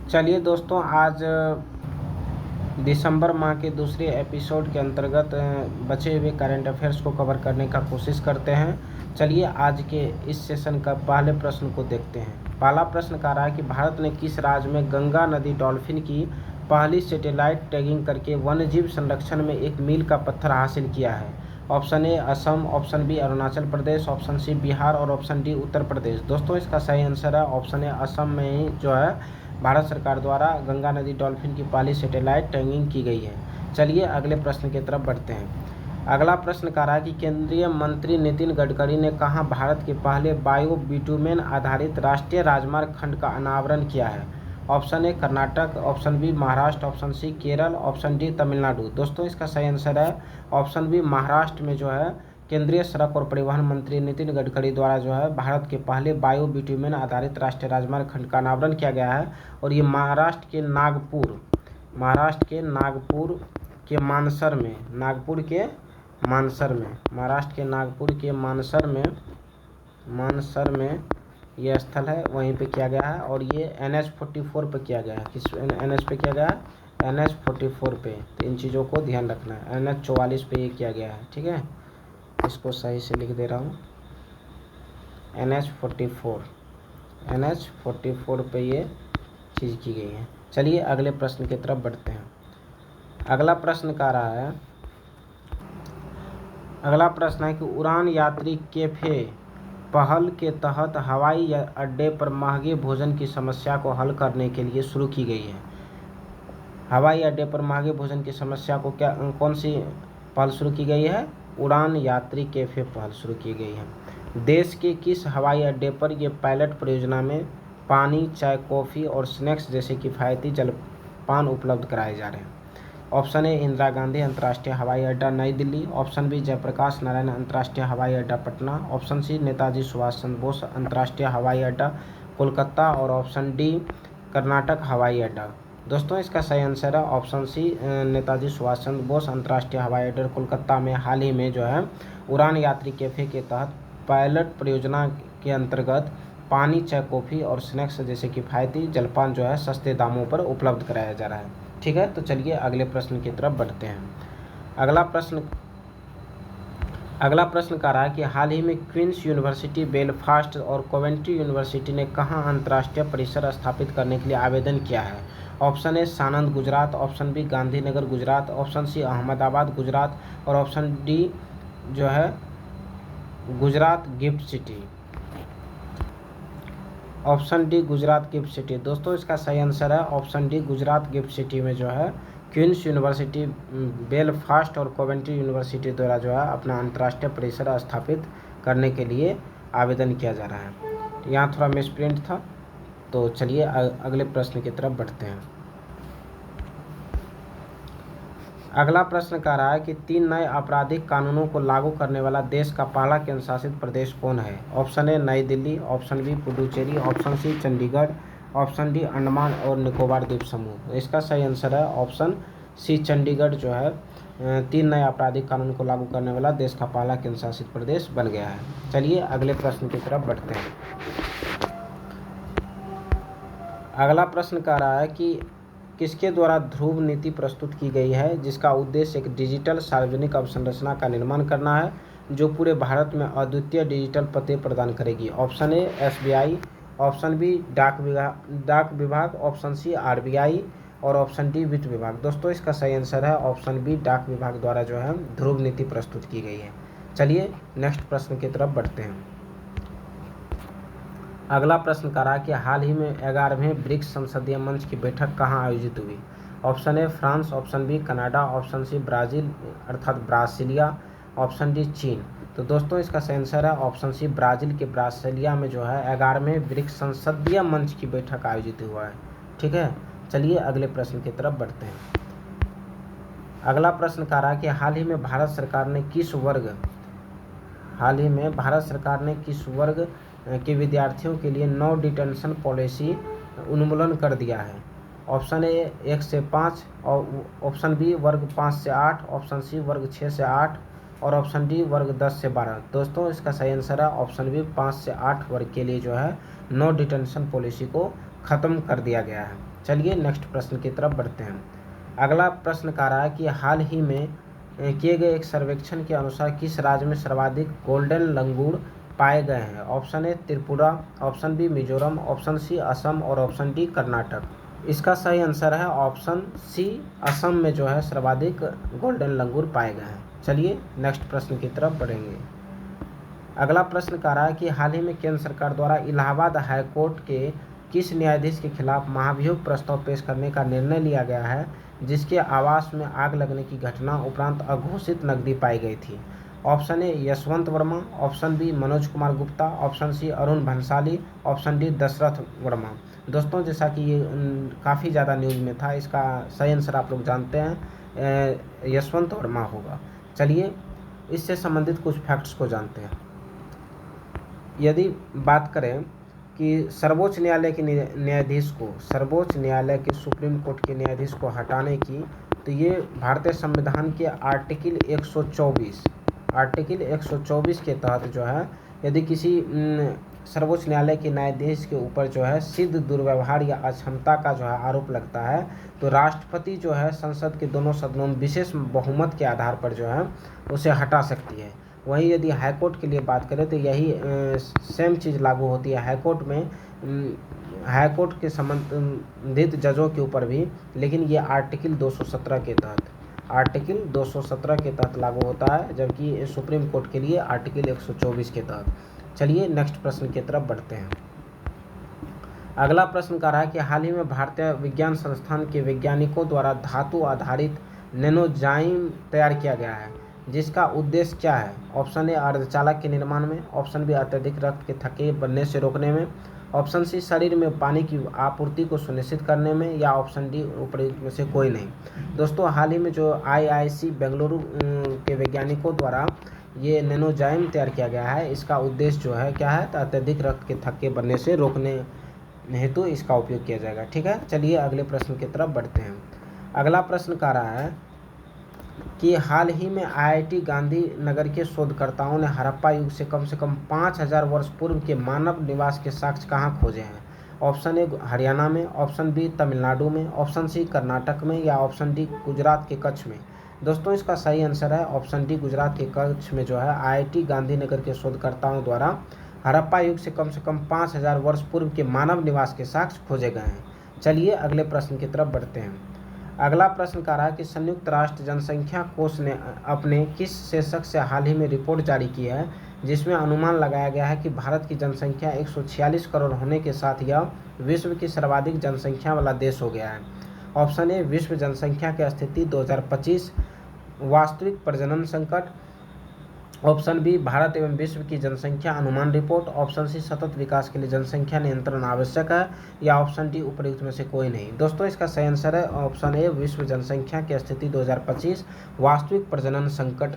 चलिए दोस्तों, आज दिसंबर माह के दूसरे एपिसोड के अंतर्गत बचे हुए करंट अफेयर्स को कवर करने का कोशिश करते हैं। चलिए आज के इस सेशन का पहले प्रश्न को देखते हैं। पहला प्रश्न कह रहा है कि भारत ने किस राज्य में गंगा नदी डॉल्फिन की पहली सैटेलाइट टैगिंग करके वन्यजीव संरक्षण में एक मील का पत्थर हासिल किया है। Option A Assam, option B Arunachal Pradesh, option C Bihar और ऑप्शन डी उत्तर प्रदेश। दोस्तों इसका सही आंसर है ऑप्शन ए, असम में ही जो है भारत सरकार द्वारा गंगा नदी डॉल्फिन की पहली सैटेलाइट टैगिंग की गई है। चलिए अगले प्रश्न की तरफ बढ़ते हैं। अगला प्रश्न कह रहा है कि केंद्रीय मंत्री नितिन गडकरी ने कहाँ भारत के पहले बायो बिटुमेन आधारित राष्ट्रीय राजमार्ग खंड का अनावरण किया है। Option A Karnataka, option B Maharashtra, option C Kerala, option D Tamil Nadu. दोस्तों इसका सही आंसर है ऑप्शन बी, महाराष्ट्र में जो है केंद्रीय सड़क और परिवहन मंत्री नितिन गडकरी द्वारा जो है भारत के पहले बायो बिटुमेन आधारित राष्ट्रीय राजमार्ग खंड का अनावरण किया गया है। और ये महाराष्ट्र के नागपुर के मानसर में, महाराष्ट्र के नागपुर के मानसर में यह स्थल है, वहीं पे किया गया है। और ये NH-44 पे किया गया है। किस NH पे किया गया है? NH-44 पे। तो इन चीज़ों को ध्यान रखना है। NH-44 पे ये किया गया है, ठीक है। इसको सही से लिख दे रहा हूँ, NH-44 पे ये चीज़ की गई है। चलिए अगले प्रश्न की तरफ बढ़ते हैं। अगला प्रश्न है कि उड़ान यात्री कैफे पहल के तहत हवाई अड्डे पर महंगे भोजन की समस्या को हल करने के लिए शुरू की गई है। हवाई अड्डे पर महंगे भोजन की समस्या को कौन सी पहल शुरू की गई है? उड़ान यात्री कैफे पहल शुरू की गई है। देश के किस हवाई अड्डे पर यह पायलट परियोजना में पानी, चाय, कॉफ़ी और स्नैक्स जैसे किफ़ायती जलपान उपलब्ध कराए जा रहे हैं? ऑप्शन ए इंदिरा गांधी अंतर्राष्ट्रीय हवाई अड्डा नई दिल्ली, ऑप्शन बी जयप्रकाश नारायण अंतर्राष्ट्रीय हवाई अड्डा पटना, ऑप्शन सी नेताजी सुभाष चंद्र बोस अंतर्राष्ट्रीय हवाई अड्डा कोलकाता और ऑप्शन डी कर्नाटक हवाई अड्डा। दोस्तों इसका सही आंसर है ऑप्शन सी, नेताजी सुभाष चंद्र बोस अंतर्राष्ट्रीय हवाई अड्डा कोलकाता में हाल ही में जो है उड़ान यात्री कैफे के तहत पायलट परियोजना के अंतर्गत पानी, चाय, कॉफ़ी और स्नैक्स जैसे किफ़ायती जलपान जो है सस्ते दामों पर उपलब्ध कराया जा रहा है। ठीक है, तो चलिए अगले प्रश्न की तरफ बढ़ते हैं। अगला प्रश्न कह रहा है कि हाल ही में क्वींस यूनिवर्सिटी बेलफास्ट और कोवेंट्री यूनिवर्सिटी ने कहाँ अंतर्राष्ट्रीय परिसर स्थापित करने के लिए आवेदन किया है? Option A Sanand Gujarat, option B Gandhinagar Gujarat, option C Ahmedabad Gujarat और ऑप्शन डी जो है Gujarat Gift City. Option D Gujarat Gift City. दोस्तों इसका सही आंसर है option D Gujarat Gift City में जो है क्वींस यूनिवर्सिटी बेलफास्ट और कोवेंट्री यूनिवर्सिटी द्वारा जो है अपना अंतर्राष्ट्रीय परिसर स्थापित करने के लिए आवेदन किया जा रहा है। यहाँ थोड़ा मिसप्रिंट था, तो चलिए अगले प्रश्न की तरफ बढ़ते हैं। अगला प्रश्न कह रहा है कि 3 नए आपराधिक कानूनों को लागू करने वाला देश का पहला केंद्र शासित प्रदेश कौन है? Option A Nai Delhi, option B Puducherry, option C Chandigarh, option D Andaman और निकोबार द्वीप समूह। इसका सही आंसर है ऑप्शन सी चंडीगढ़ जो है 3 नए आपराधिक कानून को लागू करने वाला देश का पहला केंद्र शासित प्रदेश बन गया है। चलिए अगले प्रश्न की तरफ बढ़ते हैं। अगला प्रश्न कह रहा है कि किसके द्वारा ध्रुव नीति प्रस्तुत की गई है, जिसका उद्देश्य एक डिजिटल सार्वजनिक अवसंरचना का निर्माण करना है जो पूरे भारत में अद्वितीय डिजिटल पते प्रदान करेगी? Option A SBI, option B डाक विभाग, ऑप्शन सी RBI और ऑप्शन डी वित्त विभाग। दोस्तों इसका सही आंसर है ऑप्शन बी, डाक विभाग द्वारा जो है ध्रुव नीति प्रस्तुत की गई है। चलिए नेक्स्ट प्रश्न की तरफ बढ़ते हैं। अगला प्रश्न कह रहा है कि हाल ही में 11वें ब्रिक्स संसदीय मंच की बैठक कहाँ आयोजित हुई? Option A France, option B Canada, option C Brazil अर्थात ब्रासिलिया, ऑप्शन डी चीन। तो दोस्तों इसका सही आंसर है ऑप्शन सी, ब्राज़ील के ब्रासिलिया में जो है 11वें ब्रिक्स संसदीय मंच की बैठक आयोजित हुआ है। ठीक है, चलिए अगले प्रश्न की तरफ बढ़ते हैं। अगला प्रश्न कह रहा है कि हाल ही में भारत सरकार ने किस वर्ग के विद्यार्थियों के लिए नो डिटेंशन पॉलिसी उन्मूलन कर दिया है? ऑप्शन ए 1 से 5, ऑप्शन बी वर्ग 5 से 8, ऑप्शन सी वर्ग 6 से 8 और ऑप्शन डी वर्ग 10 से 12। दोस्तों इसका सही आंसर है ऑप्शन बी 5 से 8 वर्ग के लिए जो है नो डिटेंशन पॉलिसी को ख़त्म कर दिया गया है। चलिए नेक्स्ट प्रश्न की तरफ बढ़ते हैं। अगला प्रश्न कह रहा है कि हाल ही में किए गए एक सर्वेक्षण के अनुसार किस राज्य में सर्वाधिक गोल्डन लंगूर पाए गए हैं? Option A Tripura, option B Mizoram, option C Assam और ऑप्शन डी कर्नाटक। इसका सही आंसर है ऑप्शन सी, असम में जो है सर्वाधिक गोल्डन लंगूर पाए गए हैं। चलिए नेक्स्ट प्रश्न की तरफ बढ़ेंगे। अगला प्रश्न कह रहा है कि हाल ही में केंद्र सरकार द्वारा इलाहाबाद हाई कोर्ट के किस न्यायाधीश के खिलाफ महाभियोग प्रस्ताव पेश करने का निर्णय लिया गया है जिसके आवास में आग लगने की घटना उपरांत अघोषित नकदी पाई गई थी? Option A Yashwant Verma, option B Manoj Kumar Gupta, option C Arun Bhansali, option D Dashrath Verma. दोस्तों जैसा कि ये काफ़ी ज़्यादा न्यूज़ में था, इसका सही आंसर आप लोग जानते हैं, यशवंत वर्मा होगा। चलिए इससे संबंधित कुछ फैक्ट्स को जानते हैं। यदि बात करें कि सर्वोच्च न्यायालय के न्यायाधीश को, सर्वोच्च न्यायालय के सुप्रीम कोर्ट के न्यायाधीश को हटाने की, तो ये भारतीय संविधान के आर्टिकल 124 के तहत जो है, यदि किसी सर्वोच्च न्यायालय के न्यायाधीश के ऊपर जो है सिद्ध दुर्व्यवहार या अक्षमता का जो है आरोप लगता है तो राष्ट्रपति जो है संसद के दोनों सदनों में विशेष बहुमत के आधार पर जो है उसे हटा सकती है। वहीं यदि हाईकोर्ट के लिए बात करें तो यही सेम चीज़ लागू होती है हाईकोर्ट में, हाईकोर्ट के संबंधित जजों के ऊपर भी, लेकिन ये आर्टिकल 217 के तहत लागू होता है, जबकि सुप्रीम कोर्ट के लिए आर्टिकल 124 के तहत। चलिए नेक्स्ट प्रश्न की तरफ बढ़ते हैं। अगला प्रश्न कह रहा है कि हाल ही में भारतीय विज्ञान संस्थान के वैज्ञानिकों द्वारा धातु आधारित नैनोजाइम तैयार किया गया है जिसका उद्देश्य क्या है? ऑप्शन ए अर्धचालक के निर्माण में, ऑप्शन बी अत्यधिक रक्त के थक्के बनने से रोकने में, ऑप्शन सी शरीर में पानी की आपूर्ति को सुनिश्चित करने में, या ऑप्शन डी उपरोक्त में से कोई नहीं। दोस्तों हाल ही में जो IIC बेंगलुरु के वैज्ञानिकों द्वारा ये नैनोजाइम तैयार किया गया है, इसका उद्देश्य जो है क्या है, तो अत्यधिक रक्त के थक्के बनने से रोकने हेतु इसका उपयोग किया जाएगा। ठीक है, चलिए अगले प्रश्न की तरफ बढ़ते हैं। अगला प्रश्न कह रहा है कि हाल ही में IIT गांधीनगर के शोधकर्ताओं ने हड़प्पा युग से कम 5000 वर्ष पूर्व के मानव निवास के साक्ष्य कहाँ खोजे हैं? ऑप्शन ए हरियाणा में, ऑप्शन बी तमिलनाडु में, ऑप्शन सी कर्नाटक में, या ऑप्शन डी गुजरात के कच्छ में। दोस्तों इसका सही आंसर है ऑप्शन डी, गुजरात के कच्छ में जो है IIT गांधीनगर के शोधकर्ताओं द्वारा हड़प्पा युग से कम 5000 वर्ष पूर्व के मानव निवास के साक्ष्य खोजे गए हैं। चलिए अगले प्रश्न की तरफ बढ़ते हैं। अगला प्रश्न कह रहा है कि संयुक्त राष्ट्र जनसंख्या कोष ने अपने किस शीर्षक से हाल ही में रिपोर्ट जारी की है जिसमें अनुमान लगाया गया है कि भारत की जनसंख्या 146 करोड़ होने के साथ यह विश्व की सर्वाधिक जनसंख्या वाला देश हो गया है? ऑप्शन ए विश्व जनसंख्या की स्थिति 2025, वास्तविक प्रजनन संकट, ऑप्शन बी भारत एवं विश्व की जनसंख्या अनुमान रिपोर्ट, ऑप्शन सी सतत विकास के लिए जनसंख्या नियंत्रण आवश्यक है, या ऑप्शन डी उपरोक्त में से कोई नहीं। दोस्तों इसका सही आंसर है ऑप्शन ए विश्व जनसंख्या की स्थिति 2025, वास्तविक प्रजनन संकट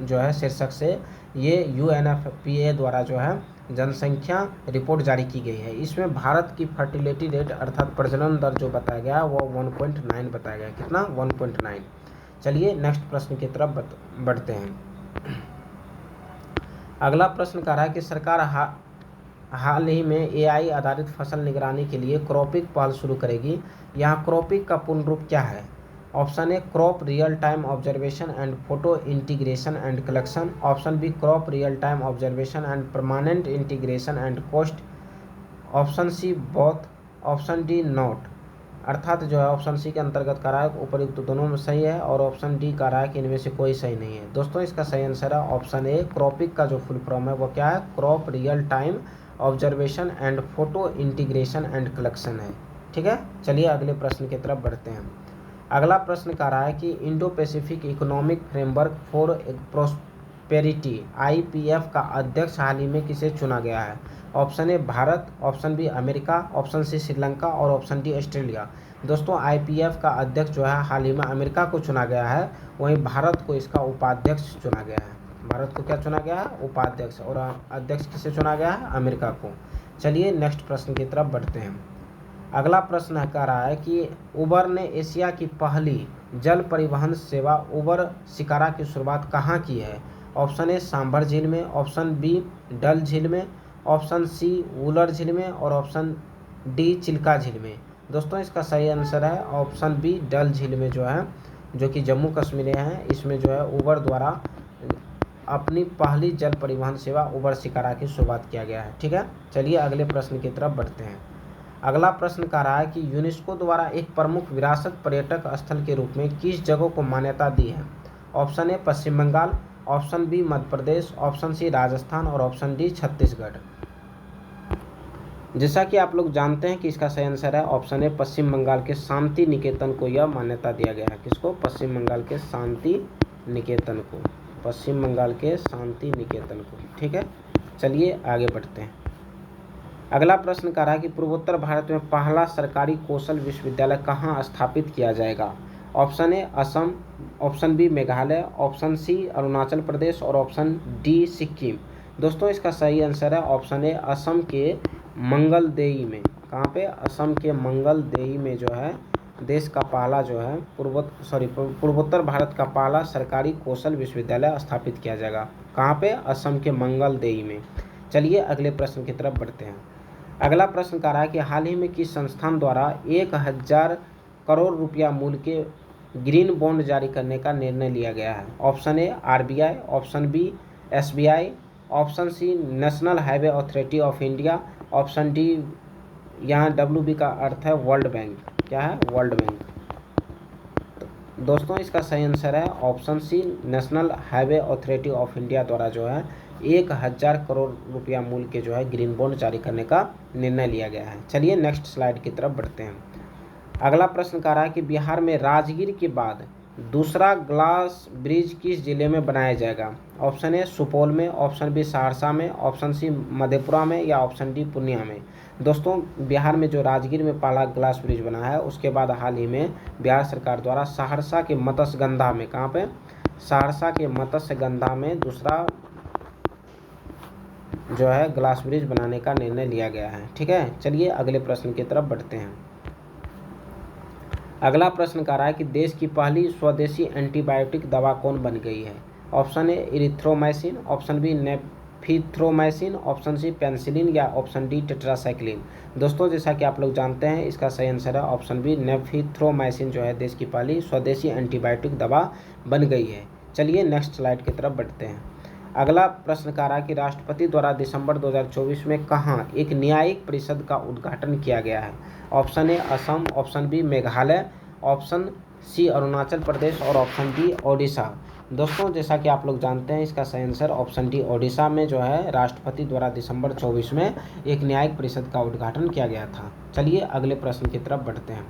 जो है शीर्षक से ये UNFPA द्वारा जो है जनसंख्या रिपोर्ट जारी की गई है। इसमें भारत की फर्टिलिटी रेट अर्थात प्रजनन दर जो बताया गया है वो 1.9 बताया गया है। कितना? 1.9। चलिए नेक्स्ट प्रश्न की तरफ बढ़ते हैं। अगला प्रश्न कह रहा है कि सरकार हाल ही में AI आधारित फसल निगरानी के लिए क्रॉपिक पहल शुरू करेगी। यहाँ क्रॉपिक का पूर्ण रूप क्या है? Option A crop real time observation and photo integration and collection, option B crop real time observation and permanent integration and cost, option C both, option D not. अर्थात जो है ऑप्शन सी के अंतर्गत कह रहा है उपयुक्त तो दोनों में सही है, और ऑप्शन डी कह रहा है कि इनमें से कोई सही नहीं है। दोस्तों इसका सही आंसर है ऑप्शन ए, क्रॉपिक का जो फुल फॉर्म है वो क्या है? Crop real time observation and photo integration and collection है। ठीक है, चलिए अगले प्रश्न की तरफ बढ़ते हैं। अगला प्रश्न कह रहा है कि Indo Pacific economic framework for prosperity IPF का अध्यक्ष हाल ही में किसे चुना गया है? Option A Bharat, option B America, option C Sri Lanka और ऑप्शन डी ऑस्ट्रेलिया। दोस्तों IPF का अध्यक्ष जो है हाल ही में अमेरिका को चुना गया है, वहीं भारत को इसका उपाध्यक्ष चुना गया है। भारत को क्या चुना गया है? उपाध्यक्ष। और अध्यक्ष किसे चुना गया है? अमेरिका को। चलिए नेक्स्ट प्रश्न की तरफ बढ़ते हैं। अगला प्रश्न कह रहा है कि उबर ने एशिया की पहली जल परिवहन सेवा उबर शिकारा की शुरुआत कहाँ की है? ऑप्शन ए सांभर झील में, ऑप्शन बी डल झील में, ऑप्शन सी वुलर झील में, और ऑप्शन डी चिल्का झील में। दोस्तों इसका सही आंसर है ऑप्शन बी डल झील में जो है, जो कि जम्मू कश्मीर में है। इसमें जो है उबर द्वारा अपनी पहली जल परिवहन सेवा उबर शिकारा की शुरुआत किया गया है। ठीक है, चलिए अगले प्रश्न की तरफ बढ़ते हैं। अगला प्रश्न कह रहा है कि यूनेस्को द्वारा एक प्रमुख विरासत पर्यटक स्थल के रूप में किस जगह को मान्यता दी है? Option A Paschim Bengal, option B Madhya Pradesh, option C Rajasthan और ऑप्शन डी छत्तीसगढ़। जैसा कि आप लोग जानते हैं कि इसका सही आंसर है ऑप्शन ए पश्चिम बंगाल के शांति निकेतन को यह मान्यता दिया गया है। किसको? पश्चिम बंगाल के शांति निकेतन को, पश्चिम बंगाल के शांति निकेतन को। ठीक है, चलिए आगे बढ़ते हैं। अगला प्रश्न कह रहा है कि पूर्वोत्तर भारत में पहला सरकारी कौशल विश्वविद्यालय कहाँ स्थापित किया जाएगा? Option A Assam, option B Meghalaya, option C Arunachal Pradesh और ऑप्शन डी सिक्किम। दोस्तों इसका सही आंसर है ऑप्शन ए असम के मंगलदेई में। कहाँ पे? असम के मंगलदेई में जो है देश का पहला जो है पूर्वोत्तर भारत का पहला सरकारी कौशल विश्वविद्यालय स्थापित किया जाएगा। कहाँ पे? असम के मंगलदेई में। चलिए अगले प्रश्न की तरफ बढ़ते हैं। अगला प्रश्न कह रहा है कि हाल ही में किस संस्थान द्वारा 1000 करोड़ रुपया मूल्य के ग्रीन बॉन्ड जारी करने का निर्णय लिया गया है? Option A RBI, option B SBI, option C National Highway Authority of India, option D, यहाँ WB का अर्थ है वर्ल्ड बैंक। क्या है? World Bank. तो दोस्तों इसका सही आंसर है option C National Highway Authority of India द्वारा जो है 1000 करोड़ रुपया मूल्य के जो है ग्रीन बॉन्ड जारी करने का निर्णय लिया गया है। चलिए नेक्स्ट स्लाइड की तरफ बढ़ते हैं। अगला प्रश्न कह रहा है कि बिहार में राजगीर के बाद दूसरा ग्लास ब्रिज किस जिले में बनाया जाएगा? ऑप्शन ए सुपौल में, ऑप्शन बी सहरसा में, ऑप्शन सी मधेपुरा में या ऑप्शन डी पूर्णिया में। दोस्तों बिहार में जो राजगीर में पहला ग्लास ब्रिज बना है उसके बाद हाल ही में बिहार सरकार द्वारा सहरसा के मत्स्यगंधा में, कहाँ पे? सहरसा के मत्स्यगंधा में दूसरा जो है ग्लास ब्रिज बनाने का निर्णय लिया गया है। ठीक है, चलिए अगले प्रश्न की तरफ बढ़ते हैं। अगला प्रश्न कह रहा है कि देश की पहली स्वदेशी एंटीबायोटिक दवा कौन बन गई है? Option A erythromycin, option B nafithromycin, option C penicillin या ऑप्शन डी टेट्रासाइक्लिन। दोस्तों जैसा कि आप लोग जानते हैं इसका सही आंसर है ऑप्शन बी नेफिथ्रोमाइसिन जो है देश की पहली स्वदेशी एंटीबायोटिक दवा बन गई है। चलिए नेक्स्ट स्लाइड की तरफ बढ़ते हैं। अगला प्रश्न कह रहा है कि राष्ट्रपति द्वारा दिसंबर 2024 में कहाँ एक न्यायिक परिषद का उद्घाटन किया गया है? Option A Assam, option B Meghalaya, option C Arunachal Pradesh और ऑप्शन डी ओडिशा। दोस्तों जैसा कि आप लोग जानते हैं इसका सही आंसर ऑप्शन डी ओडिशा में जो है राष्ट्रपति द्वारा दिसंबर 24 में एक न्यायिक परिषद का उद्घाटन किया गया था। चलिए अगले प्रश्न की तरफ बढ़ते हैं।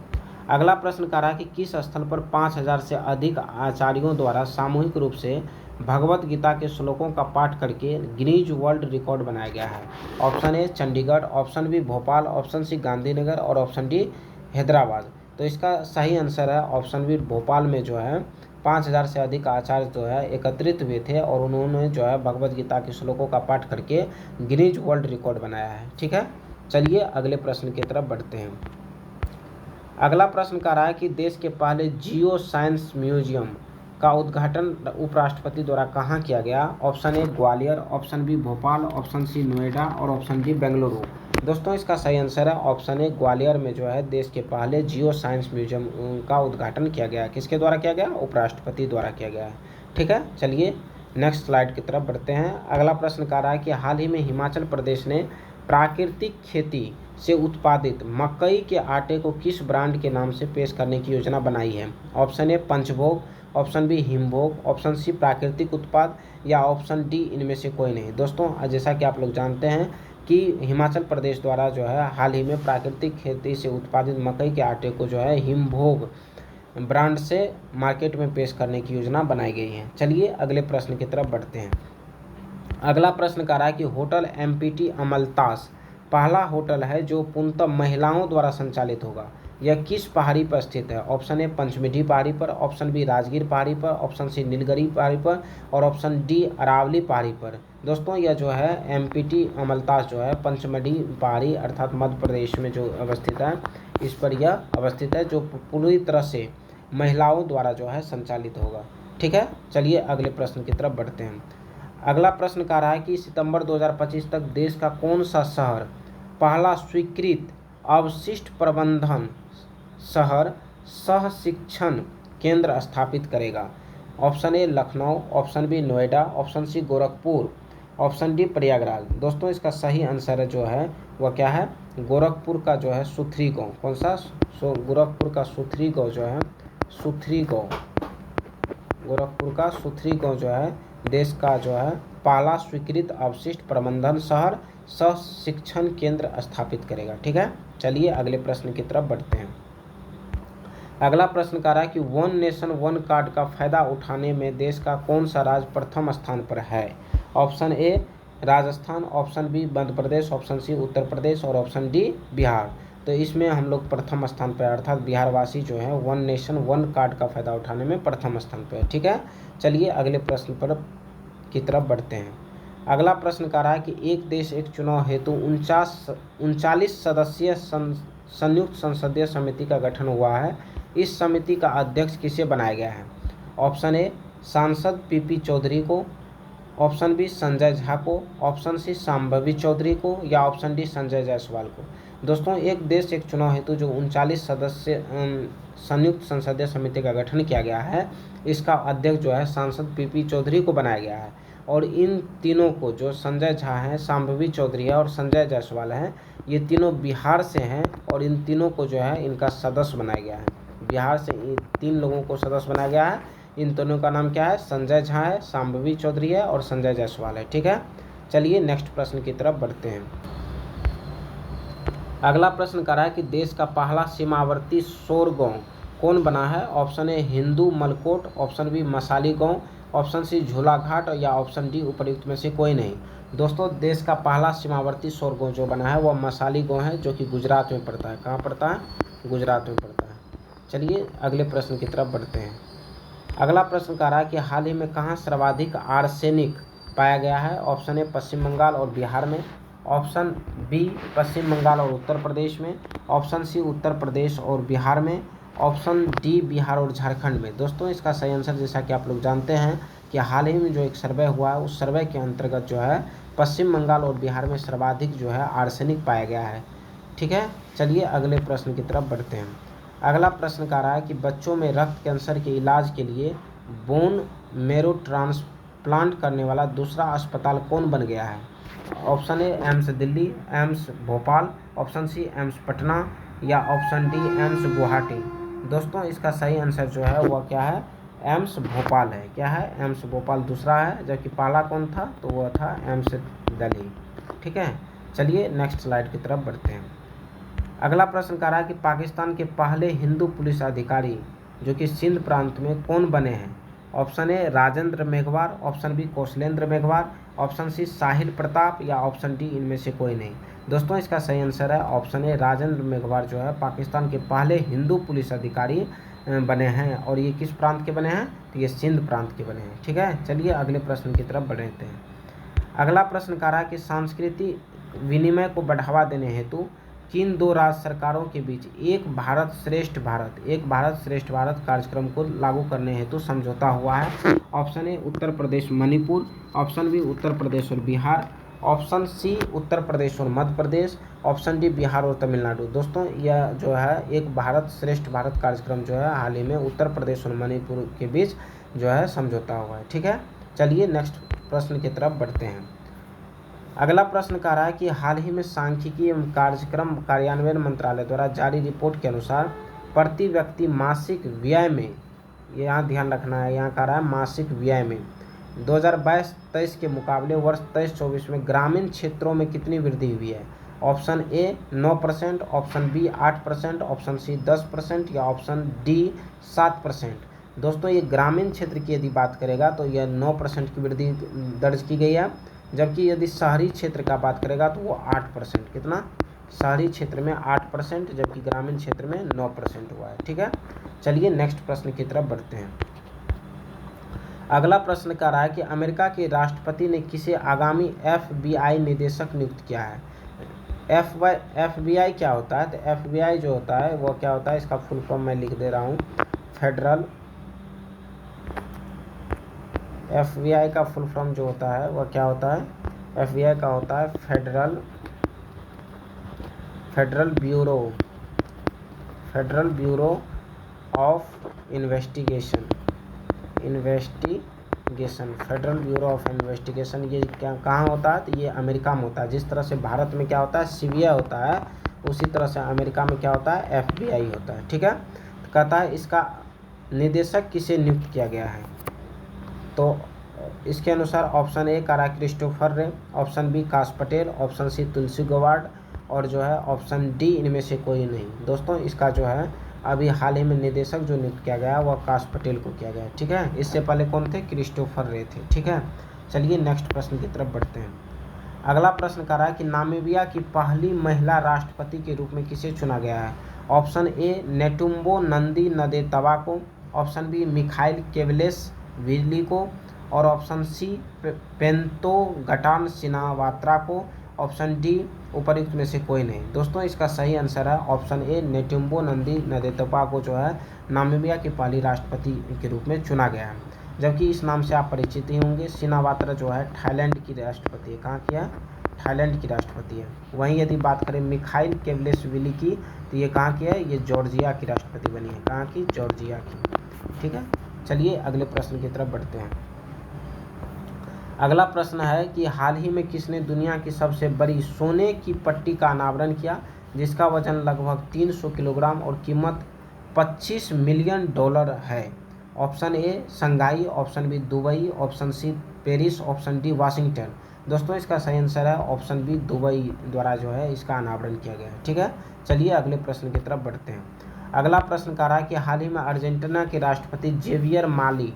अगला प्रश्न कह रहा है कि किस स्थल पर 5000 से अधिक आचार्यों द्वारा सामूहिक रूप से भगवत गीता के श्लोकों का पाठ करके गिनीज वर्ल्ड रिकॉर्ड बनाया गया है? Option A Chandigarh, option B Bhopal, option C Gandhinagar और ऑप्शन डी हैदराबाद। तो इसका सही आंसर है ऑप्शन बी भोपाल में जो है 5000 से अधिक आचार्य जो है एकत्रित हुए थे और उन्होंने जो है भगवत गीता के श्लोकों का पाठ करके गिनीज वर्ल्ड रिकॉर्ड बनाया है। ठीक है, चलिए अगले प्रश्न की तरफ बढ़ते हैं। अगला प्रश्न कह रहा है कि देश के पहले जियो साइंस म्यूजियम का उद्घाटन उपराष्ट्रपति द्वारा कहाँ किया गया? Option A Gwalior, option B Bhopal, option C Noida और ऑप्शन डी बेंगलुरु। दोस्तों इसका सही आंसर है ऑप्शन ए ग्वालियर में जो है देश के पहले जियो साइंस म्यूजियम का उद्घाटन किया गया। किसके द्वारा किया गया? उपराष्ट्रपति द्वारा किया गया है। ठीक है, चलिए नेक्स्ट स्लाइड की तरफ बढ़ते हैं। अगला प्रश्न कह रहा है कि हाल ही में हिमाचल प्रदेश ने प्राकृतिक खेती से उत्पादित मकई के आटे को किस ब्रांड के नाम से पेश करने की योजना बनाई है? Option A Panchbhog, option B Himbhog, option C प्राकृतिक उत्पाद या ऑप्शन डी इनमें से कोई नहीं। दोस्तों जैसा कि आप लोग जानते हैं कि हिमाचल प्रदेश द्वारा जो है हाल ही में प्राकृतिक खेती से उत्पादित मकई के आटे को जो है हिमभोग ब्रांड से मार्केट में पेश करने की योजना बनाई गई है। चलिए अगले प्रश्न की तरफ बढ़ते हैं। अगला प्रश्न कह रहा है कि होटल एमपीटी अमलतास पहला होटल है जो पूर्णतः महिलाओं द्वारा संचालित होगा। यह किस पहाड़ी पर स्थित है? ऑप्शन ए पंचमढ़ी पहाड़ी पर, ऑप्शन बी राजगीर पहाड़ी पर, ऑप्शन सी नीलगिरी पहाड़ी पर और ऑप्शन डी अरावली पहाड़ी पर। दोस्तों यह जो है एमपीटी अमलतास जो है पंचमढ़ी पहाड़ी अर्थात मध्य प्रदेश में जो अवस्थित है इस पर यह अवस्थित है, जो पूरी तरह से महिलाओं द्वारा जो है संचालित होगा। ठीक है, चलिए अगले प्रश्न की तरफ बढ़ते हैं। अगला प्रश्न कह रहा है कि सितंबर 2025 तक देश का कौन सा शहर पहला स्वीकृत अवशिष्ट प्रबंधन शहर सह शिक्षण केंद्र स्थापित करेगा? Option A Lucknow, option B Noida, option C Gorakhpur, option D Prayagraj. दोस्तों इसका सही आंसर जो है वह क्या है? गोरखपुर का जो है सुथरी गाँव। कौन सा? गोरखपुर का सुथरी गाँव जो है, सुथरी गाँव, गोरखपुर का सुथरी गाँव जो है देश का जो है पहला स्वीकृत अवशिष्ट प्रबंधन शहर सह शिक्षण केंद्र स्थापित करेगा। ठीक है, चलिए अगले प्रश्न की तरफ बढ़ते हैं। अगला प्रश्न कह रहा है कि वन नेशन वन कार्ड का फायदा उठाने में देश का कौन सा राज्य प्रथम स्थान पर है? Option A Rajasthan, option B Madhya Pradesh, option C Uttar Pradesh और ऑप्शन डी बिहार। तो इसमें हम लोग प्रथम स्थान पर अर्थात बिहारवासी जो है वन नेशन वन कार्ड का फायदा उठाने में प्रथम स्थान पर है। ठीक है, चलिए अगले प्रश्न पर की तरफ बढ़ते हैं। अगला प्रश्न कह रहा है कि एक देश एक चुनाव हेतु 39 सदस्यीय संयुक्त संसदीय समिति का गठन हुआ है। इस समिति का अध्यक्ष किसे बनाया गया है? ऑप्शन ए सांसद पीपी चौधरी को, ऑप्शन बी संजय झा को, ऑप्शन सी शांभवी चौधरी को या ऑप्शन डी संजय जायसवाल को। दोस्तों एक देश एक चुनाव हेतु जो 39 सदस्य संयुक्त संसदीय समिति का गठन किया गया है, इसका अध्यक्ष जो है सांसद पीपी चौधरी को बनाया गया है। और इन तीनों को जो संजय झा हैं, शांभवी चौधरी है और संजय जायसवाल हैं, ये तीनों बिहार से हैं और इन तीनों को जो है इनका सदस्य बनाया गया है। बिहार से इन 3 लोगों को सदस्य बनाया गया है। इन दोनों का नाम क्या है? संजय झा है, शांभवी चौधरी है और संजय जायसवाल है। ठीक है, चलिए नेक्स्ट प्रश्न की तरफ बढ़ते हैं। अगला प्रश्न कर रहा है कि देश का पहला सीमावर्ती सौर गाँव कौन बना है? Option A Hindumalkot, option B Masali गाँव, ऑप्शन सी झूला घाट या ऑप्शन डी उपर्युक्त में से कोई नहीं। दोस्तों देश का पहला सीमावर्ती सौर गाँव जो बना है वह मसाली गाँव है, जो कि गुजरात में पड़ता है। कहाँ पड़ता है? गुजरात में पड़ता है। चलिए अगले प्रश्न की तरफ बढ़ते हैं। अगला प्रश्न कह रहा है कि हाल ही में कहाँ सर्वाधिक आर्सेनिक पाया गया है? ऑप्शन ए पश्चिम बंगाल और बिहार में, ऑप्शन बी पश्चिम बंगाल और उत्तर प्रदेश में, ऑप्शन सी उत्तर प्रदेश और बिहार में, ऑप्शन डी बिहार और झारखंड में। दोस्तों इसका सही आंसर जैसा कि आप लोग जानते हैं कि हाल ही में जो एक सर्वे हुआ है उस सर्वे के अंतर्गत जो है पश्चिम बंगाल और बिहार में सर्वाधिक जो है आर्सेनिक पाया गया है। ठीक है, चलिए अगले प्रश्न की तरफ बढ़ते हैं। अगला प्रश्न कह रहा है कि बच्चों में रक्त कैंसर के इलाज के लिए बोन मेरो ट्रांसप्लांट करने वाला दूसरा अस्पताल कौन बन गया है? Option A AIIMS Delhi, AIIMS Bhopal, option C AIIMS Patna या ऑप्शन डी एम्स गुवाहाटी। दोस्तों इसका सही आंसर जो है वह क्या है? एम्स भोपाल है। क्या है? एम्स भोपाल दूसरा है, जबकि पहला कौन था? तो वह था एम्स दिल्ली। ठीक है, चलिए नेक्स्ट स्लाइड की तरफ बढ़ते हैं। अगला प्रश्न कह रहा है कि पाकिस्तान के पहले हिंदू पुलिस अधिकारी जो कि सिंध प्रांत में कौन बने हैं? Option A Rajendra Meghwar, option B Kaushalendra Meghwar, option C Sahil Pratap या ऑप्शन डी इनमें से कोई नहीं। दोस्तों इसका सही आंसर है ऑप्शन ए राजेंद्र मेघवार जो है पाकिस्तान के पहले हिंदू पुलिस अधिकारी बने हैं। और ये किस प्रांत के बने हैं? तो ये सिंध प्रांत के बने हैं। ठीक है, चलिए अगले प्रश्न की तरफ बढ़ते हैं। अगला प्रश्न कह रहा है कि सांस्कृतिक विनिमय को बढ़ावा देने हेतु किन 2 राज्य सरकारों के बीच एक भारत श्रेष्ठ भारत कार्यक्रम को लागू करने हेतु समझौता हुआ है? Option A Uttar Pradesh Manipur, option B Uttar Pradesh और बिहार, ऑप्शन सी उत्तर प्रदेश और मध्य प्रदेश, ऑप्शन डी बिहार और तमिलनाडु। दोस्तों यह जो है एक भारत श्रेष्ठ भारत कार्यक्रम जो है हाल ही में उत्तर प्रदेश और मणिपुर के बीच जो है समझौता हुआ है। ठीक है, चलिए नेक्स्ट प्रश्न की तरफ बढ़ते हैं। अगला प्रश्न कह रहा है कि हाल ही में सांख्यिकी एवं कार्यक्रम कार्यान्वयन मंत्रालय द्वारा जारी रिपोर्ट के अनुसार प्रति व्यक्ति मासिक व्यय में, यहाँ ध्यान रखना है, यहाँ कह रहा है मासिक व्यय में 2022-23 के मुकाबले वर्ष 23-24 में ग्रामीण क्षेत्रों में कितनी वृद्धि हुई है? Option A 9%, option B 8%, option C 10% या ऑप्शन डी 7%। दोस्तों ये ग्रामीण क्षेत्र की यदि बात करेगा तो यह 9% की वृद्धि दर्ज की गई है, जबकि यदि शहरी क्षेत्र का बात करेगा तो वो 8%। कितना? शहरी क्षेत्र में 8%, जबकि ग्रामीण क्षेत्र में 9% हुआ है। ठीक है, चलिए नेक्स्ट प्रश्न की तरफ बढ़ते हैं। अगला प्रश्न कह रहा है कि अमेरिका के राष्ट्रपति ने किसे आगामी FBI निदेशक नियुक्त किया है? FBI क्या होता है? तो FBI जो होता है वो क्या होता है, इसका फुल फॉर्म मैं लिख दे रहा हूँ। FBI का फुल फॉर्म जो होता है वह क्या होता है? FBI का होता है federal federal bureau of investigation. Federal bureau of investigation ये क्या कहाँ होता है? तो ये अमेरिका में होता है। जिस तरह से भारत में क्या होता है? सीबीआई होता है, उसी तरह से अमेरिका में क्या होता है? एफबीआई होता है। ठीक है, तो कहता है इसका निदेशक किसे नियुक्त किया गया है? तो इसके अनुसार ऑप्शन ए कारा क्रिस्टोफर रे, ऑप्शन बी काश पटेल, ऑप्शन सी तुलसी गवार्ड और जो है ऑप्शन डी इनमें से कोई नहीं। दोस्तों इसका जो है अभी हाल ही में निदेशक जो नियुक्त किया गया वह काश पटेल को किया गया। ठीक है, इससे पहले कौन थे? क्रिस्टोफर रे थे। ठीक है, चलिए नेक्स्ट प्रश्न की तरफ बढ़ते हैं। अगला प्रश्न कह रहा है कि नामीबिया की पहली महिला राष्ट्रपति के रूप में किसे चुना गया है? ऑप्शन ए नेटुम्बो नंदी नदेतवा को, ऑप्शन बी मिखाइल केवलेसविली को और ऑप्शन सी पेंतो गटान सिनावात्रा को, ऑप्शन डी उपयुक्त में से कोई नहीं। दोस्तों इसका सही आंसर है ऑप्शन ए नेटुम्बो नंदी नदेतवा को जो है नामीबिया की पहली राष्ट्रपति के रूप में चुना गया है। जबकि इस नाम से आप परिचित ही होंगे, सिनावात्रा जो है थाईलैंड की राष्ट्रपति है। कहाँ की है? थाईलैंड की राष्ट्रपति है। वहीं यदि बात करें मिखाइल केवलेसविली की, तो ये कहाँ की है? ये जॉर्जिया की राष्ट्रपति बनी है। कहाँ की? जॉर्जिया की। ठीक है, चलिए अगले प्रश्न की तरफ बढ़ते हैं। अगला प्रश्न है कि हाल ही में किसने दुनिया की सबसे बड़ी सोने की पट्टी का अनावरण किया, जिसका वजन लगभग 300 किलोग्राम और कीमत $25 मिलियन है? Option A Shanghai, option B Dubai, option C Paris, option D Washington. दोस्तों इसका सही आंसर है ऑप्शन बी दुबई द्वारा जो है इसका अनावरण किया गया है। ठीक है, चलिए अगले प्रश्न की तरफ बढ़ते हैं। अगला प्रश्न कह रहा है कि हाल ही में अर्जेंटीना के राष्ट्रपति जेवियर माली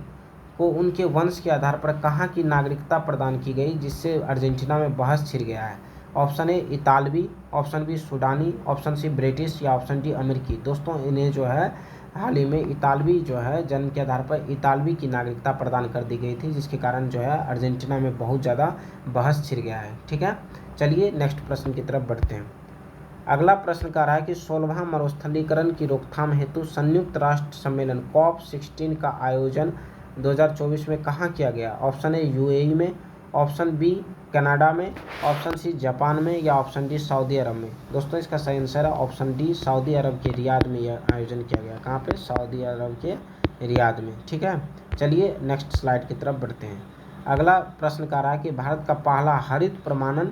को उनके वंश के आधार पर कहाँ की नागरिकता प्रदान की गई, जिससे अर्जेंटीना में बहस छिड़ गया है? ऑप्शन ए इतालवी, ऑप्शन बी सूडानी, ऑप्शन सी ब्रिटिश या ऑप्शन डी अमेरिकी। दोस्तों इन्हें जो है हाल ही में इतालवी जो है जन्म के आधार पर इतालवी की नागरिकता प्रदान कर दी गई थी, जिसके कारण जो है अर्जेंटीना में बहुत ज़्यादा बहस छिड़ गया है। ठीक है, चलिए नेक्स्ट प्रश्न की तरफ बढ़ते हैं। अगला प्रश्न कह रहा है कि 16वां मरुस्थलीकरण की रोकथाम हेतु संयुक्त राष्ट्र सम्मेलन COP16 का आयोजन 2024 में कहाँ किया गया? ऑप्शन ए यूएई में, ऑप्शन बी कनाडा में, ऑप्शन सी जापान में या ऑप्शन डी सऊदी अरब में। दोस्तों इसका सही आंसर है ऑप्शन डी सऊदी अरब के रियाद में यह आयोजन किया गया। कहाँ पे? सऊदी अरब के रियाद में। ठीक है, चलिए नेक्स्ट स्लाइड की तरफ बढ़ते हैं। अगला प्रश्न कह रहा है कि भारत का पहला हरित प्रमाणन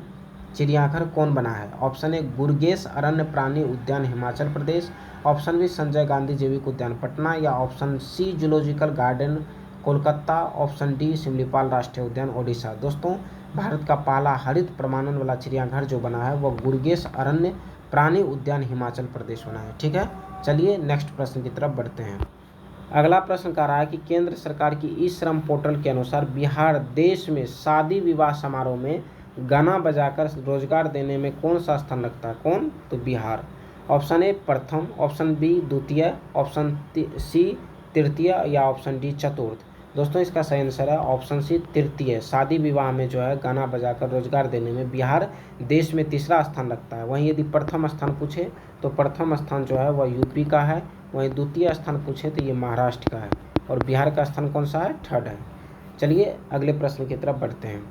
चिड़ियाघर कौन बना है? ऑप्शन ए गुरगेश अरण्य प्राणी उद्यान हिमाचल प्रदेश, ऑप्शन बी संजय गांधी जैविक उद्यान पटना या option C zoological garden Kolkata, option D Simlipal राष्ट्रीय उद्यान ओडिशा। दोस्तों भारत का पहला हरित प्रमाणन वाला चिड़ियाघर जो बना है वह गुरगेश अरण्य प्राणी उद्यान हिमाचल प्रदेश बना है। ठीक है, चलिए नेक्स्ट प्रश्न की तरफ बढ़ते हैं। अगला प्रश्न कह रहा है कि केंद्र सरकार की ई श्रम पोर्टल के अनुसार बिहार देश में शादी विवाह समारोह में गाना बजाकर रोजगार देने में कौन सा स्थान रखता है? कौन? तो बिहार। ऑप्शन ए प्रथम, ऑप्शन बी द्वितीय, ऑप्शन सी तृतीय या ऑप्शन डी चतुर्थ। दोस्तों इसका सही आंसर है ऑप्शन सी तृतीय। शादी विवाह में जो है गाना बजाकर रोजगार देने में बिहार देश में तीसरा स्थान रखता है। वहीं यदि प्रथम स्थान पूछे तो प्रथम स्थान जो है वह यूपी का है, वहीं द्वितीय स्थान पूछे तो ये महाराष्ट्र का है और बिहार का स्थान कौन सा है? थर्ड है। चलिए अगले प्रश्न की तरफ बढ़ते हैं।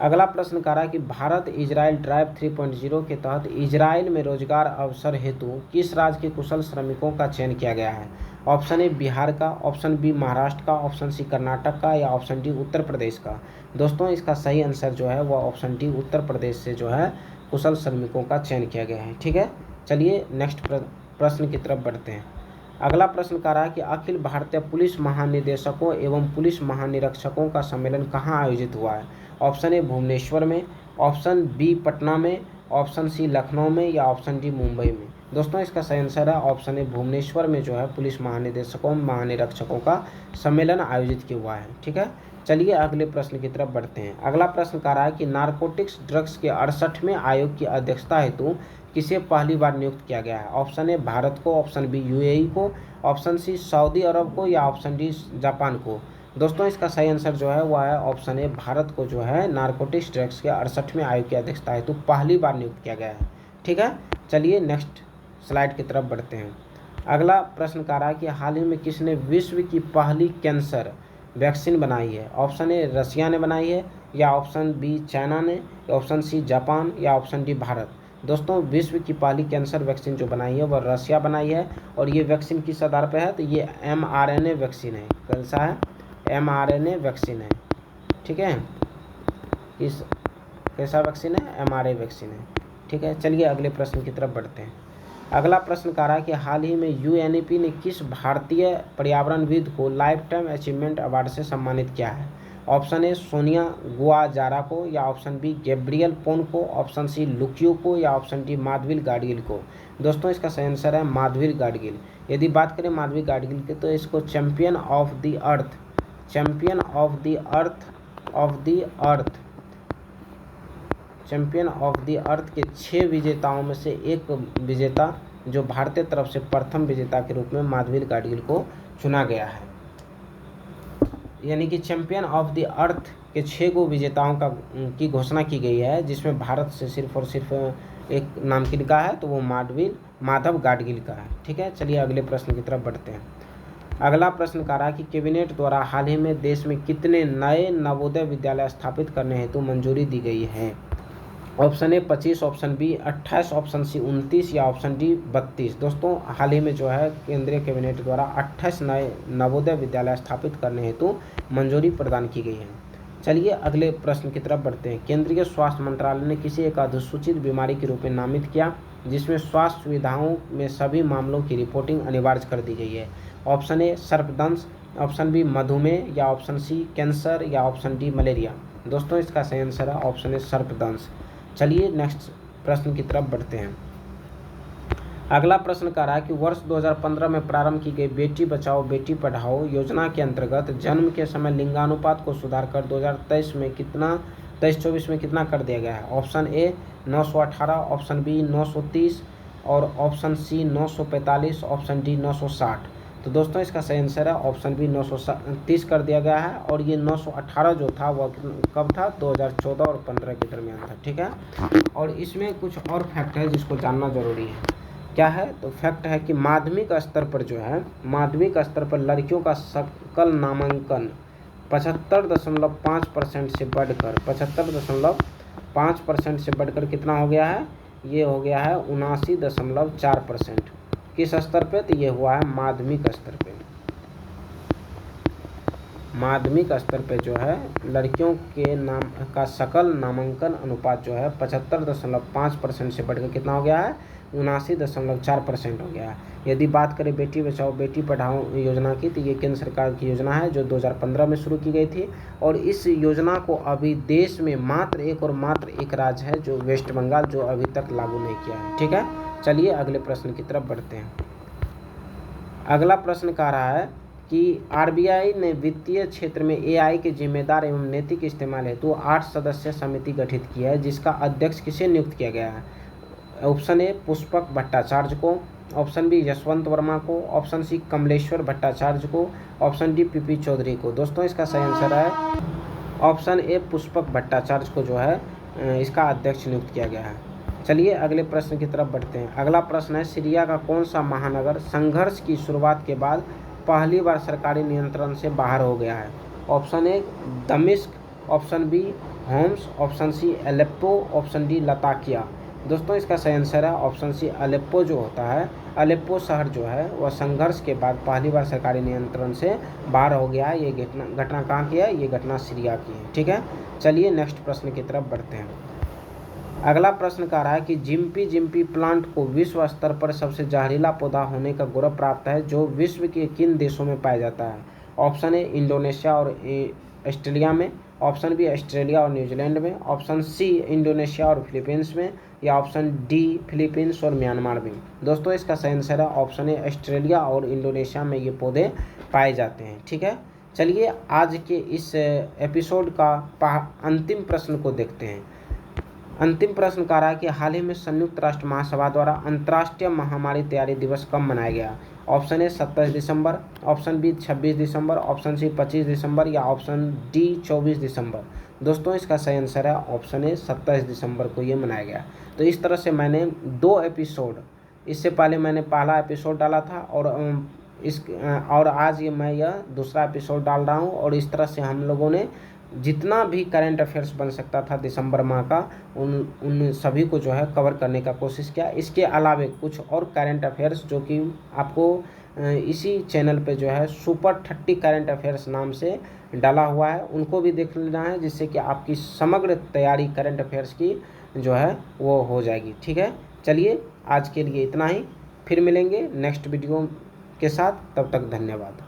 अगला प्रश्न कह रहा है कि भारत इजराइल ड्राइव 3.0 के तहत इजराइल में रोजगार अवसर हेतु किस राज्य के कुशल श्रमिकों का चयन किया गया है? ऑप्शन ए बिहार का, ऑप्शन बी महाराष्ट्र का, ऑप्शन सी कर्नाटक का या ऑप्शन डी उत्तर प्रदेश का। दोस्तों इसका सही आंसर जो है वह ऑप्शन डी उत्तर प्रदेश से जो है कुशल श्रमिकों का चयन किया गया है। ठीक है, चलिए नेक्स्ट प्रश्न की तरफ बढ़ते हैं। अगला प्रश्न कह रहा है कि अखिल भारतीय पुलिस महानिदेशकों एवं पुलिस महानिरीक्षकों का सम्मेलन कहाँ आयोजित हुआ है? ऑप्शन ए भुवनेश्वर में, ऑप्शन बी पटना में, ऑप्शन सी लखनऊ में या ऑप्शन डी मुंबई में। दोस्तों इसका सही आंसर है ऑप्शन ए भुवनेश्वर में जो है पुलिस महानिदेशकों महानिरीक्षकों का सम्मेलन आयोजित किया हुआ है। ठीक है, चलिए अगले प्रश्न की तरफ बढ़ते हैं। अगला प्रश्न कह रहा है कि नारकोटिक्स ड्रग्स के 68वें आयोग की अध्यक्षता हेतु किसे पहली बार नियुक्त किया गया है? ऑप्शन ए भारत को, ऑप्शन बी यूएई को, ऑप्शन सी सऊदी अरब को या ऑप्शन डी जापान को। दोस्तों इसका सही आंसर जो है वह है ऑप्शन ए भारत को जो है नारकोटिक्स ड्रग्स के 68वें आयोग की अध्यक्षता हेतु पहली बार नियुक्त किया गया है। ठीक है, चलिए नेक्स्ट स्लाइड की तरफ बढ़ते हैं। अगला प्रश्न कह रहा है कि हाल ही में किसने विश्व की पहली कैंसर वैक्सीन बनाई है? ऑप्शन ए रसिया ने बनाई है या ऑप्शन बी चाइना ने, ऑप्शन सी जापान या ऑप्शन डी भारत। दोस्तों विश्व की पहली कैंसर वैक्सीन जो बनाई है वह रशिया बनाई है, और ये वैक्सीन किस आधार पर है, तो ये mRNA वैक्सीन है। कैसा है, mRNA वैक्सीन है, ठीक है। इस कैसा वैक्सीन है, mRNA वैक्सीन है, ठीक है। चलिए अगले प्रश्न की तरफ बढ़ते हैं। अगला प्रश्न कह रहा है कि हाल ही में यूएनईपी ने किस भारतीय पर्यावरणविद को लाइफ टाइम अचीवमेंट अवार्ड से सम्मानित किया है। ऑप्शन ए सोनिया गुआजारा को, या ऑप्शन बी गैब्रियल पोन को, ऑप्शन सी लुक्यू को, या ऑप्शन डी माधवीर गाडगिल को। दोस्तों इसका सही आंसर है माधवीर गाडगिल। यदि बात करें माधवीर गाडगिल की, तो इसको champion of the earth, champion of the earth champion of the earth के 6 विजेताओं में से एक विजेता, जो भारतीय तरफ से प्रथम विजेता के रूप में माधवीर गाडगिल को चुना गया है। यानी कि चैंपियन ऑफ द अर्थ के 6 गो विजेताओं की घोषणा की गई है, जिसमें भारत से सिर्फ और सिर्फ एक नामांकित का है, तो वो माधव गाडगिल का है, ठीक है। चलिए अगले प्रश्न की तरफ बढ़ते हैं। अगला प्रश्न कह रहा है कि कैबिनेट द्वारा हाल ही में देश में कितने नए नवोदय विद्यालय स्थापित करने हेतु मंजूरी दी गई है। Option A 25, option B 28, option C 29, या ऑप्शन डी 32। दोस्तों हाल ही में जो है केंद्रीय कैबिनेट द्वारा 28 नए नवोदय विद्यालय स्थापित करने हेतु मंजूरी प्रदान की गई है। चलिए अगले प्रश्न की तरफ बढ़ते हैं। केंद्रीय स्वास्थ्य मंत्रालय ने किसी एक अधिसूचित बीमारी के रूप में नामित किया, जिसमें स्वास्थ्य सुविधाओं में सभी मामलों की रिपोर्टिंग अनिवार्य कर दी गई है। ऑप्शन ए सर्पदंश, ऑप्शन बी मधुमेह, या ऑप्शन सी कैंसर, या ऑप्शन डी मलेरिया। दोस्तों इसका सही आंसर है ऑप्शन ए सर्पदंश। चलिए नेक्स्ट प्रश्न की तरफ बढ़ते हैं। अगला प्रश्न कह रहा है कि वर्ष 2015 में प्रारंभ की गई बेटी बचाओ बेटी पढ़ाओ योजना के अंतर्गत जन्म के समय लिंगानुपात को सुधार कर 2023-24 में कितना कर दिया गया है। ऑप्शन ए 918, ऑप्शन बी 930, और ऑप्शन सी 945, ऑप्शन डी 960। तो दोस्तों इसका सही आंसर है ऑप्शन बी 930 कर दिया गया है, और ये 918 जो था वह कब था, 2014 और 15 के दरमियान था, ठीक है। और इसमें कुछ और फैक्ट है जिसको जानना जरूरी है। क्या है, तो फैक्ट है कि माध्यमिक स्तर पर जो है, माध्यमिक स्तर पर लड़कियों का सकल नामांकन 75.5% से बढ़कर 75.5% से बढ़कर कितना हो गया है, ये हो गया है 79.4%। किस स्तर पे, तो ये हुआ है माध्यमिक स्तर पे। माध्यमिक स्तर पे जो है लड़कियों के नाम का सकल नामांकन अनुपात जो है 75.5% से बढ़कर कितना हो गया है, 79.4% हो गया है। यदि बात करें बेटी बचाओ बेटी पढ़ाओ योजना की, तो ये केंद्र सरकार की योजना है जो 2015 में शुरू की गई थी, और इस योजना को अभी देश में मात्र एक राज्य है जो वेस्ट बंगाल, जो अभी तक लागू नहीं किया है, ठीक है। चलिए अगले प्रश्न की तरफ बढ़ते हैं। अगला प्रश्न कह रहा है कि आरबीआई ने वित्तीय क्षेत्र में एआई के जिम्मेदार एवं नैतिक इस्तेमाल हेतु 8 सदस्यीय समिति गठित की है, जिसका अध्यक्ष किसे नियुक्त किया गया है। ऑप्शन ए पुष्पक भट्टाचार्य को, ऑप्शन बी यशवंत वर्मा को, ऑप्शन सी कमलेश्वर भट्टाचार्य को, ऑप्शन डी पीपी चौधरी को। दोस्तों इसका सही आंसर है ऑप्शन ए पुष्पक भट्टाचार्य को जो है इसका अध्यक्ष नियुक्त किया गया है। चलिए अगले प्रश्न की तरफ बढ़ते हैं। अगला प्रश्न है सीरिया का कौन सा महानगर संघर्ष की शुरुआत के बाद पहली बार सरकारी नियंत्रण से बाहर हो गया है। ऑप्शन ए दमिश्क, option B Homs, option C Aleppo, option D Latakia. दोस्तों इसका सही आंसर है ऑप्शन सी अलेप्पो जो होता है, अलेप्पो शहर जो है वह संघर्ष के बाद पहली बार सरकारी नियंत्रण से बाहर हो गया है। ये घटना कहाँ की है, ये घटना सीरिया की है, ठीक है। चलिए नेक्स्ट प्रश्न की तरफ बढ़ते हैं। अगला प्रश्न कह रहा है कि जिम्पी प्लांट को विश्व स्तर पर सबसे जहरीला पौधा होने का गौरव प्राप्त है, जो विश्व के किन देशों में पाया जाता है। ऑप्शन ए इंडोनेशिया और ऑस्ट्रेलिया में, ऑप्शन बी ऑस्ट्रेलिया और न्यूजीलैंड में, ऑप्शन सी इंडोनेशिया और फिलीपींस में, या ऑप्शन डी फिलीपींस और म्यांमार में। दोस्तों इसका सही आंसर है ऑप्शन ए ऑस्ट्रेलिया और इंडोनेशिया में ये पौधे पाए जाते हैं, ठीक है। चलिए आज के इस एपिसोड का अंतिम प्रश्न को देखते हैं। अंतिम प्रश्न कह रहा है कि हाल ही में संयुक्त राष्ट्र महासभा द्वारा अंतर्राष्ट्रीय महामारी तैयारी दिवस कब मनाया गया। ऑप्शन ए 27 दिसंबर, ऑप्शन बी 26 दिसंबर, ऑप्शन सी 25 दिसंबर, या ऑप्शन डी 24 दिसंबर। दोस्तों इसका सही आंसर है ऑप्शन ए 27 दिसंबर को ये मनाया गया। तो इस तरह से मैंने 2 एपिसोड, इससे पहले मैंने पहला एपिसोड डाला था और आज मैं यह दूसरा एपिसोड डाल रहा हूँ, और इस तरह से हम लोगों ने जितना भी करंट अफेयर्स बन सकता था दिसंबर माह का उन सभी को जो है कवर करने का कोशिश किया। इसके अलावे कुछ और करंट अफेयर्स जो कि आपको इसी चैनल पे जो है सुपर 30 करंट अफेयर्स नाम से डाला हुआ है, उनको भी देख लेना है, जिससे कि आपकी समग्र तैयारी करंट अफेयर्स की जो है वो हो जाएगी। ठीक है, चलिए आज के लिए इतना ही, फिर मिलेंगे नेक्स्ट वीडियो के साथ, तब तक धन्यवाद।